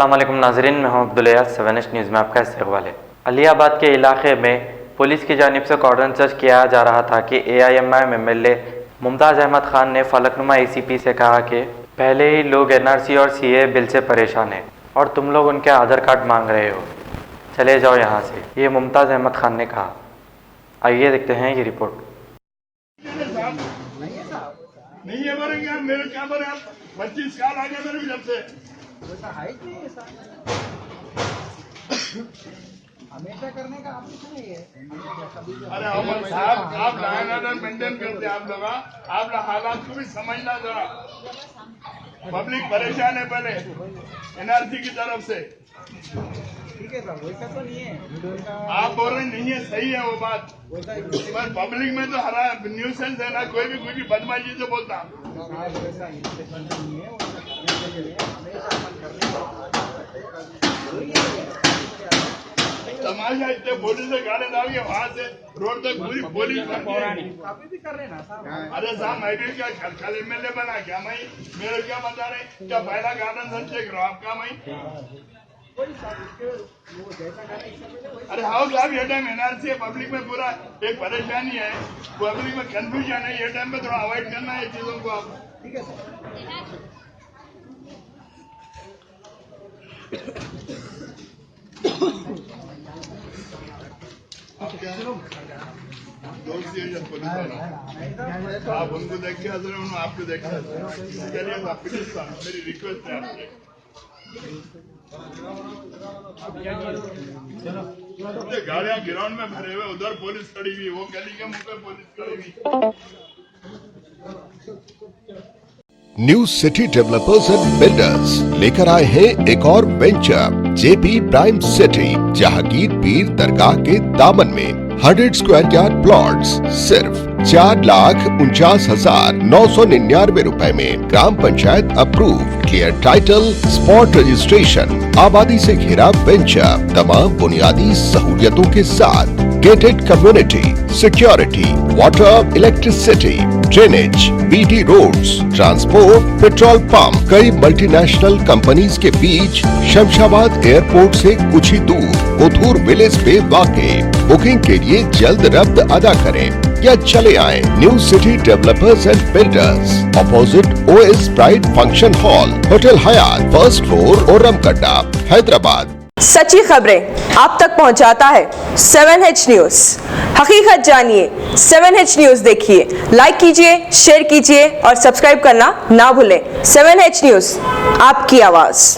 अस्सलाम वालेकुम नाज़रीन, मैं हूं अब्दुल अयाज। 7H न्यूज़ में आपका इस्तकबाल है। अलियाबाद के इलाके में पुलिस की जानिब से कॉर्डन सर्च किया जा रहा था कि AIMIM MLA मुमताज़ अहमद खान ने फलकनुमा ACP से कहा कि पहले ही लोग NRC और CA बिल से परेशान हैं और तुम लोग उनके आधार कार्ड मांग रहे हो, चले जाओ यहाँ से, ये मुमताज़ अहमद खान ने कहा। आइए देखते हैं ये रिपोर्ट। नहीं है मेरे क्या, मेरे क्या बोले आप 25 साल आ गए मेरे जब से हमेशा करने का आप कुछ नहीं है। अरे अमर साहब, आप लाइन ऑर्डर मेंटेन करते, आप लोग हालात को भी समझना जरा। पब्लिक परेशान है पहले NRC की तरफ से। ठीक है सर, वैसा तो नहीं है। आप बोल रहे नहीं है, सही है वो बात, पर पब्लिक में तो हरा न्यूसेंस है ना, कोई भी कुछ भी बदमाशी से बोलता। तमाशा इतने पुलिस से गाड़ी डाल के वहाँ से रोड तक पूरी पुलिस अभी भी कर रहे ना साहब। अरे साहब, मैं भी क्या कल MLA बना क्या? मैं मेरे क्या बता रहे, क्या पहला गार्डन संचय करो आपका? मैं अरे हाउ साहब, ये टाइम NRC है, पब्लिक में पूरा एक परेशानी है, पब्लिक में कंफ्यूजन है, ये टाइम पे थोड़ा अवॉइड करना है चीजों को आप। ठीक है सर। आप उनको देख के हंस रहे हो, आपको देख के चलिए, मेरी रिक्वेस्ट है आपसे। गाड़ियां ग्राउंड में भरे हुए, उधर पुलिस खड़ी हुई, वो गली के मुंह पे पुलिस खड़ी हुई। New city developers and builders लेकर आए हैं एक और venture, JP prime city, Jahangir पीर दरगाह के दामन में 100 स्क्वायर यार्ड प्लॉट्स सिर्फ 4,49,999 रुपए में। ग्राम panchayat approve, clear title, spot registration, आबादी से घिरा वेंचर, तमाम बुनियादी सहूलियतों के साथ, gated community, security, water, electricity, drainage, BT roads, transport, petrol pump, कई मल्टीनेशनल कंपनीज के बीच, शमशाबाद एयरपोर्ट से कुछ ही दूर, कोथूर विलेज पे वाक़े। बुकिंग के लिए जल्द रब्त अदा करें या चले आए new city developers and builders, opposite OS pride function hall, hotel Hyatt, first floor, Oramkadda, Hyderabad. सच्ची खबरें आप तक पहुंचाता है 7H न्यूज़। हकीकत जानिए, 7H न्यूज़ देखिए, लाइक कीजिए, शेयर कीजिए और सब्सक्राइब करना ना भूलें। 7H न्यूज़, आपकी आवाज़।